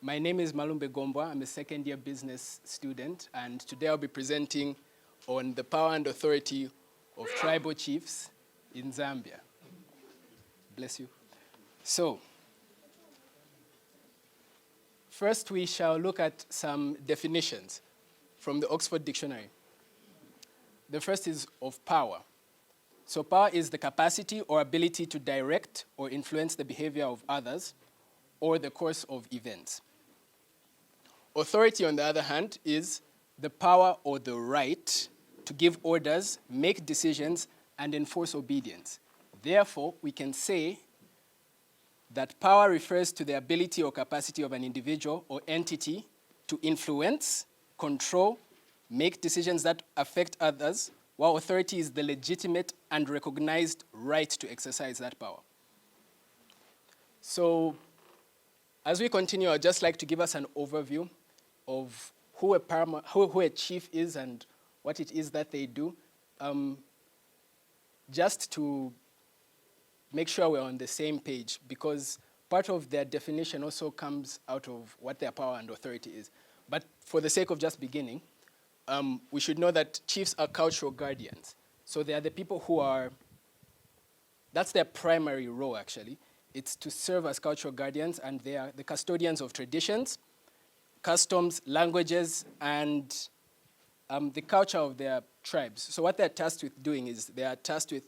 My name is Malumbe Gombwa. I'm a second-year business student, and today I'll be presenting on the power and authority of tribal chiefs in Zambia. Bless you. So, first we shall look at some definitions from the Oxford Dictionary. The first is of power. So power is the capacity or ability to direct or influence the behavior of others or the course of events. Authority, on the other hand, is the power or the right to give orders, make decisions, and enforce obedience. Therefore, we can say that power refers to the ability or capacity of an individual or entity to influence, control, make decisions that affect others, while authority is the legitimate and recognized right to exercise that power. So, as we continue, I'd just like to give us an overview of who a chief is and what it is that they do, just to make sure we're on the same page, because part of their definition also comes out of what their power and authority is. But for the sake of just beginning, we should know that chiefs are cultural guardians. So they are the people who are, that's their primary role actually. It's to serve as cultural guardians, and they are the custodians of traditions, customs, languages, and the culture of their tribes. So what they're tasked with doing is they are tasked with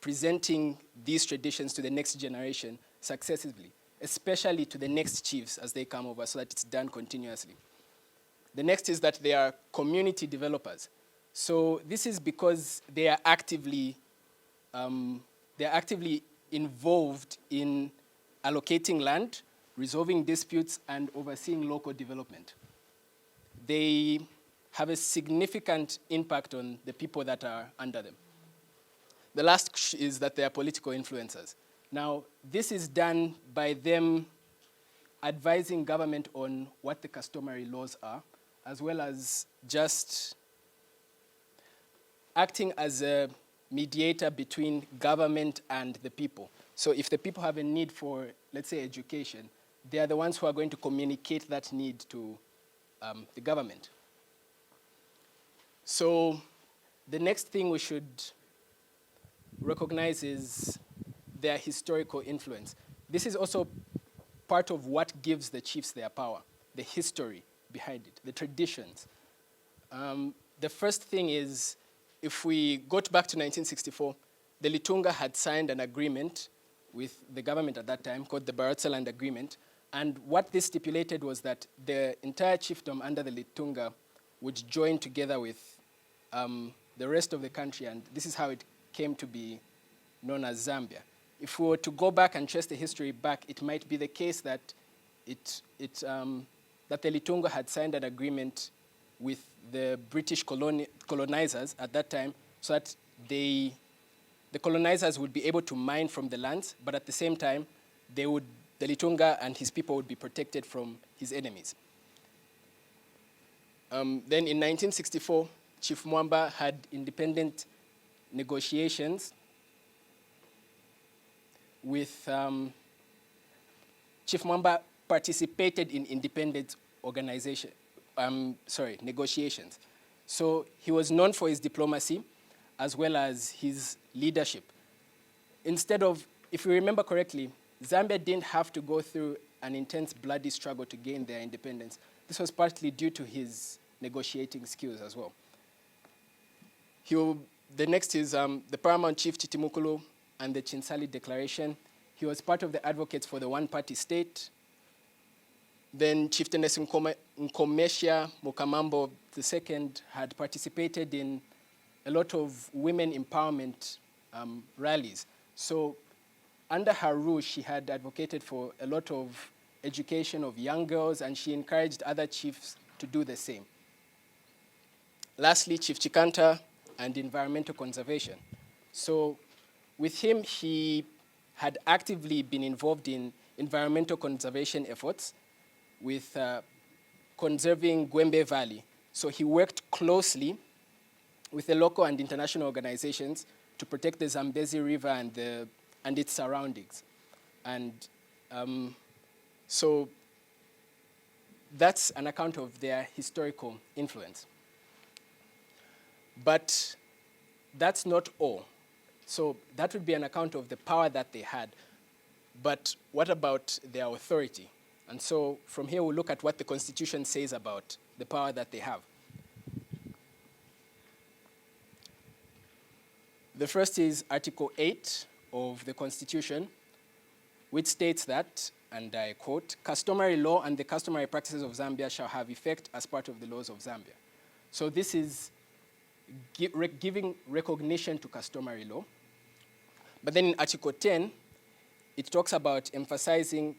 presenting these traditions to the next generation successively, especially to the next chiefs as they come over, so that it's done continuously. The next is that they are community developers. So this is because they are actively involved in allocating land, resolving disputes, and overseeing local development. They have a significant impact on the people that are under them. The last is that they are political influencers. Now, this is done by them advising government on what the customary laws are, as well as just acting as a mediator between government and the people. So if the people have a need for, let's say, education, they are the ones who are going to communicate that need to the government. So the next thing we should recognize is their historical influence. This is also part of what gives the chiefs their power, the history behind it, the traditions. The first thing is, if we go back to 1964, the Litunga had signed an agreement with the government at that time called the Baratza Land Agreement. And what this stipulated was that the entire chiefdom under the Litunga would join together with the rest of the country, and this is how it came to be known as Zambia. If we were to go back and trace the history back, it might be the case that that the Litunga had signed an agreement with the British colonizers at that time, so that the colonizers would be able to mine from the lands, but at the same time, the Litunga and his people would be protected from his enemies. Then in 1964, Chief Mwamba had independent negotiations with, Chief Mwamba participated in independent negotiations. So he was known for his diplomacy as well as his leadership. Instead of, if you remember correctly, Zambia didn't have to go through an intense bloody struggle to gain their independence. This was partly due to his negotiating skills as well. The next is the Paramount Chief Chitimukulu and the Chinsali Declaration. He was part of the advocates for the one-party state. Then Chieftainess Nkomeshia Mukamambo II had participated in a lot of women empowerment rallies. So under her rule, she had advocated for a lot of education of young girls, and she encouraged other chiefs to do the same. Lastly, Chief Chikanta and environmental conservation. So with him, he had actively been involved in environmental conservation efforts with conserving Gwembe Valley. So he worked closely with the local and international organizations to protect the Zambezi River and its surroundings. And so that's an account of their historical influence. But that's not all. So that would be an account of the power that they had. But what about their authority? And so from here we'll look at what the Constitution says about the power that they have. The first is Article 8 of the Constitution, which states that, and I quote, "Customary law and the customary practices of Zambia shall have effect as part of the laws of Zambia." So this is giving recognition to customary law. But then in Article 10, it talks about emphasizing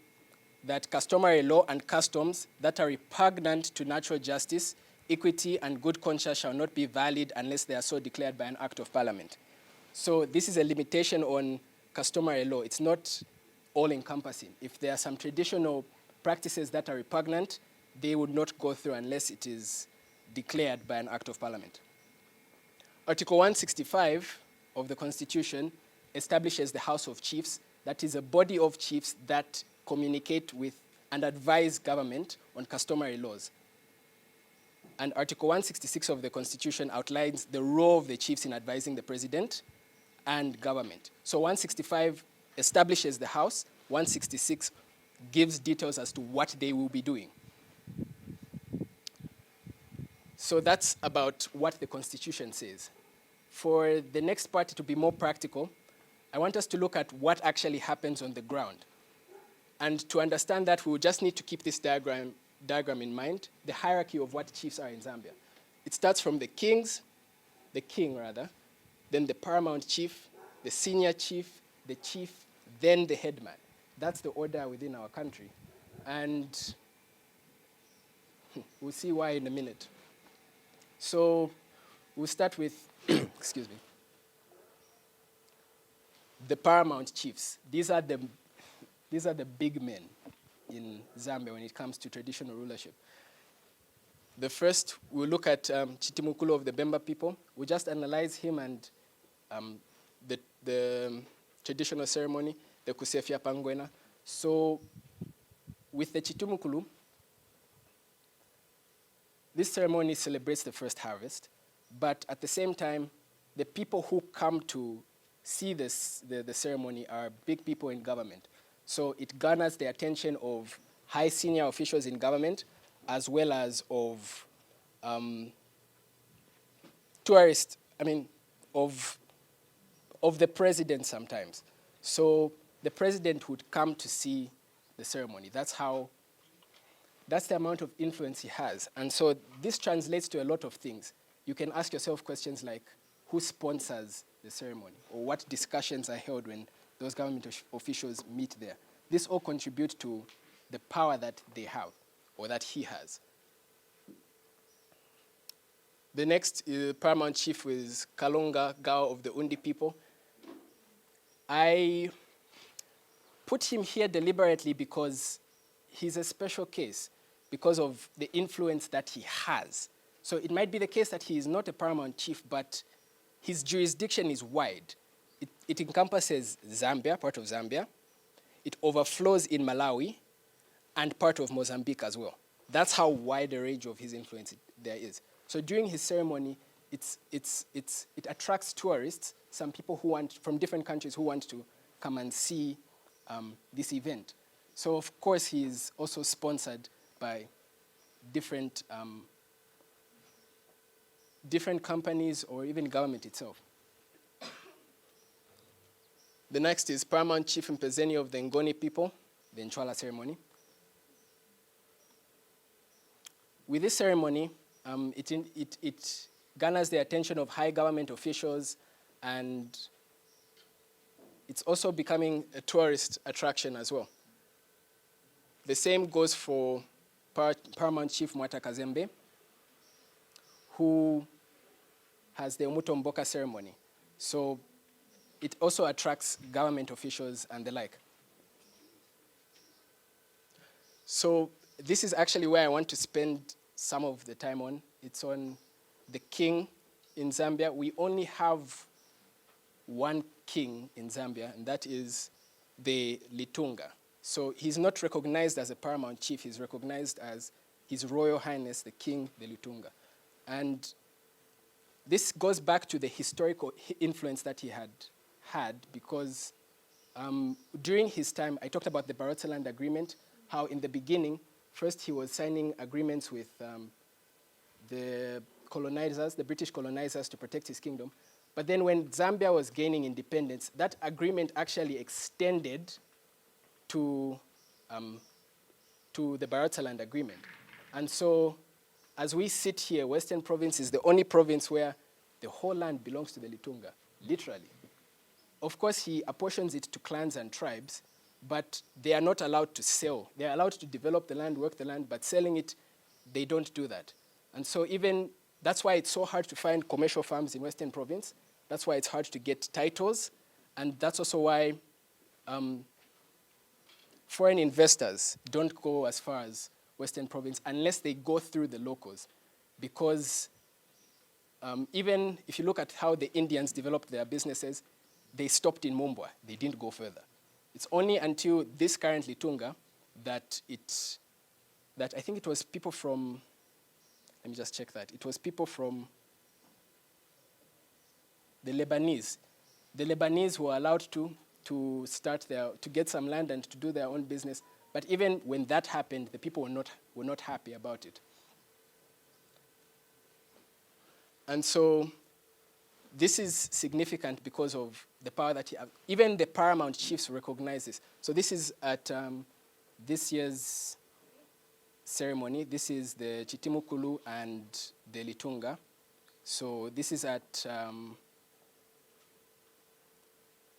that customary law and customs that are repugnant to natural justice, equity, and good conscience shall not be valid unless they are so declared by an act of parliament. So this is a limitation on customary law. It's not all-encompassing. If there are some traditional practices that are repugnant, they would not go through unless it is declared by an act of parliament. Article 165 of the Constitution establishes the House of Chiefs. That is a body of chiefs that communicate with and advise government on customary laws. And Article 166 of the Constitution outlines the role of the chiefs in advising the president and government. So 165 establishes the House, 166 gives details as to what they will be doing. So that's about what the Constitution says. For the next part, to be more practical, I want us to look at what actually happens on the ground. And to understand that, we will just need to keep this diagram in mind, the hierarchy of what chiefs are in Zambia. It starts from the king, then the paramount chief, the senior chief, the chief, then the headman. That's the order within our country. And we'll see why in a minute. So we'll start with, excuse me, the paramount chiefs. These are the big men in Zambia when it comes to traditional rulership. The first, we'll look at Chitimukulu of the Bemba people. We'll just analyze him and the traditional ceremony, the Kusefia Pangwena. So with the Chitimukulu, this ceremony celebrates the first harvest, but at the same time, the people who come to see the ceremony are big people in government. So it garners the attention of high senior officials in government, as well as of tourists, of the president sometimes. So the president would come to see the ceremony. That's the amount of influence he has. And so this translates to a lot of things. You can ask yourself questions like, who sponsors the ceremony? Or what discussions are held when those government officials meet there? This all contributes to the power that they have, or that he has. The next paramount chief is Kalonga Gao of the Undi people. I put him here deliberately because he's a special case, because of the influence that he has. So it might be the case that he is not a paramount chief, but his jurisdiction is wide. It encompasses Zambia, part of Zambia. It overflows in Malawi and part of Mozambique as well. That's how wide a range of his influence there is. So during his ceremony, it attracts tourists, some people from different countries who want to come and see this event. So of course he is also sponsored by different companies or even government itself. The next is Paramount Chief Mpezeni of the Ngoni people, the Nchwala ceremony. With this ceremony, it garners the attention of high government officials, and it's also becoming a tourist attraction as well. The same goes for Paramount Chief Mwata Kazembe, who has the Umuto Mboka ceremony. So it also attracts government officials and the like. So this is actually where I want to spend some of the time on. It's on the king in Zambia. We only have one king in Zambia, and that is the Litunga. So he's not recognized as a paramount chief. He's recognized as, His Royal Highness, the King, the Lutunga. And this goes back to the historical influence that he had because during his time, I talked about the Barotseland Agreement, how in the beginning, first he was signing agreements with the colonizers, the British colonizers, to protect his kingdom. But then when Zambia was gaining independence, that agreement actually extended to the Barotseland Agreement. And so as we sit here, Western Province is the only province where the whole land belongs to the Lutunga, literally. Of course, he apportions it to clans and tribes, but they are not allowed to sell. They are allowed to develop the land, work the land, but selling it, they don't do that. And so even, that's why it's so hard to find commercial farms in Western Province. That's why it's hard to get titles. And that's also why foreign investors don't go as far as Western Province unless they go through the locals. Because even if you look at how the Indians developed their businesses, they stopped in Mumbwa. They didn't go further. It's only until this current Lutunga that I think it was people from, let me just check that. It was people from the Lebanese. The Lebanese were allowed to get some land and to do their own business. But even when that happened, the people were not happy about it. And so this is significant because of the power that even the Paramount Chiefs recognize this. So this is at this year's ceremony. This is the Chitimukulu and the Litunga. So this is at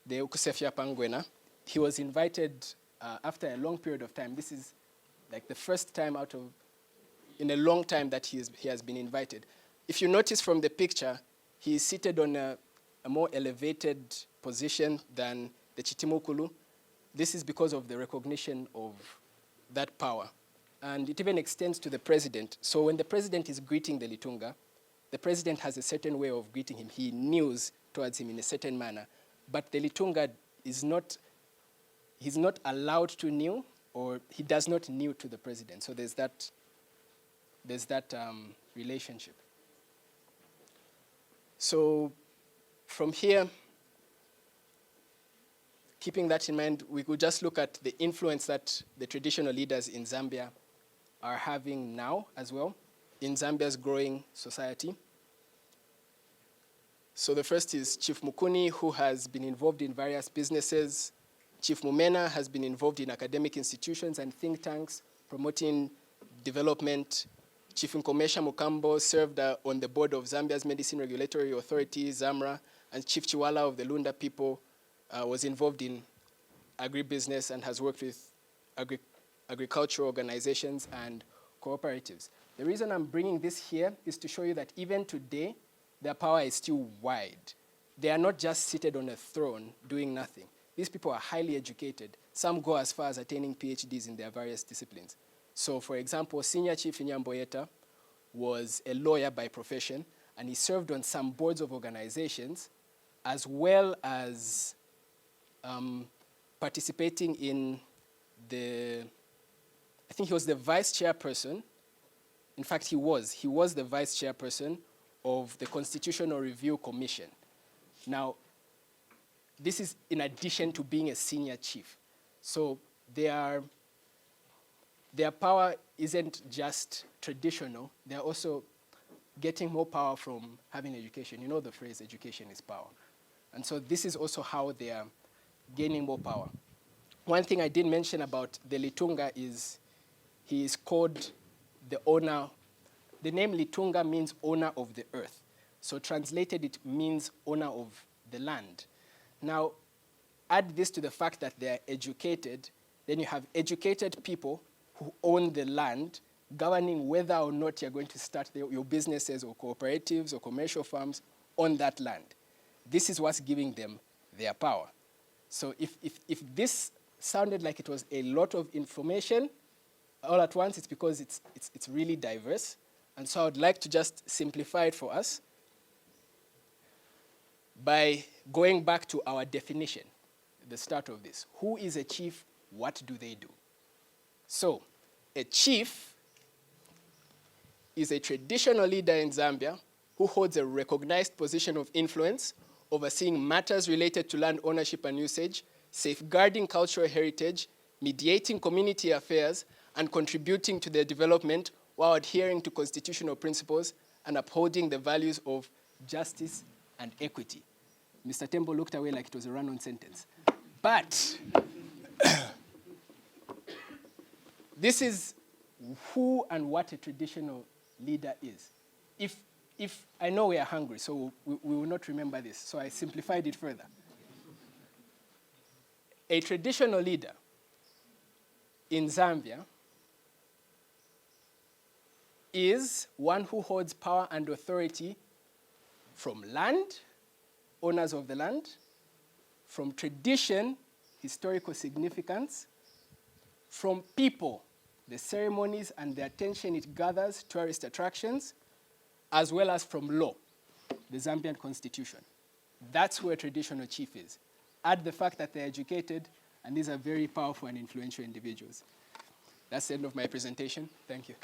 the Ukusefya Pangwena. He was invited after a long period of time. This is like the first time in a long time that he has been invited. If you notice from the picture, he is seated on a more elevated position than the Chitimukulu. This is because of the recognition of that power. And it even extends to the president. So when the president is greeting the Litunga, the president has a certain way of greeting him. He kneels towards him in a certain manner. But the Litunga he's not allowed to kneel, or he does not kneel to the president. So there's that relationship. So from here, keeping that in mind, we could just look at the influence that the traditional leaders in Zambia are having now as well in Zambia's growing society. So the first is Chief Mukuni, who has been involved in various businesses. Chief Mumena has been involved in academic institutions and think tanks, promoting development. Chief Nkomesha Mukambo served on the board of Zambia's Medicine Regulatory Authority, ZAMRA, and Chief Chiwala of the Lunda people was involved in agribusiness and has worked with agricultural organizations and cooperatives. The reason I'm bringing this here is to show you that even today, their power is still wide. They are not just seated on a throne doing nothing. These people are highly educated. Some go as far as attaining PhDs in their various disciplines. So for example, Senior Chief Inyamboyeta was a lawyer by profession, and he served on some boards of organizations, as well as participating in I think he was the vice chairperson. In fact, he was the vice chairperson of the Constitutional Review Commission. Now, this is in addition to being a senior chief. So their power isn't just traditional, they're also getting more power from having education. You know the phrase, education is power. And so this is also how they are gaining more power. One thing I did mention about the Litunga is he is called the owner. The name Litunga means owner of the earth. So translated, it means owner of the land. Now, add this to the fact that they are educated, then you have educated people who own the land, governing whether or not you're going to start your businesses or cooperatives or commercial farms on that land. This is what's giving them their power. So if this sounded like it was a lot of information all at once, it's because it's really diverse. And so I would like to just simplify it for us by going back to our definition, the start of this. Who is a chief? What do they do? So a chief is a traditional leader in Zambia who holds a recognized position of influence, overseeing matters related to land ownership and usage, safeguarding cultural heritage, mediating community affairs, and contributing to their development while adhering to constitutional principles and upholding the values of justice and equity. Mr. Tembo looked away like it was a run-on sentence. But this is who and what a traditional leader is. If I know we are hungry, so we will not remember this, so I simplified it further. A traditional leader in Zambia is one who holds power and authority from land, owners of the land, from tradition, historical significance, from people, the ceremonies and the attention it gathers, tourist attractions, as well as from law, the Zambian constitution. That's who a traditional chief is. Add the fact that they're educated, and these are very powerful and influential individuals. That's the end of my presentation. Thank you.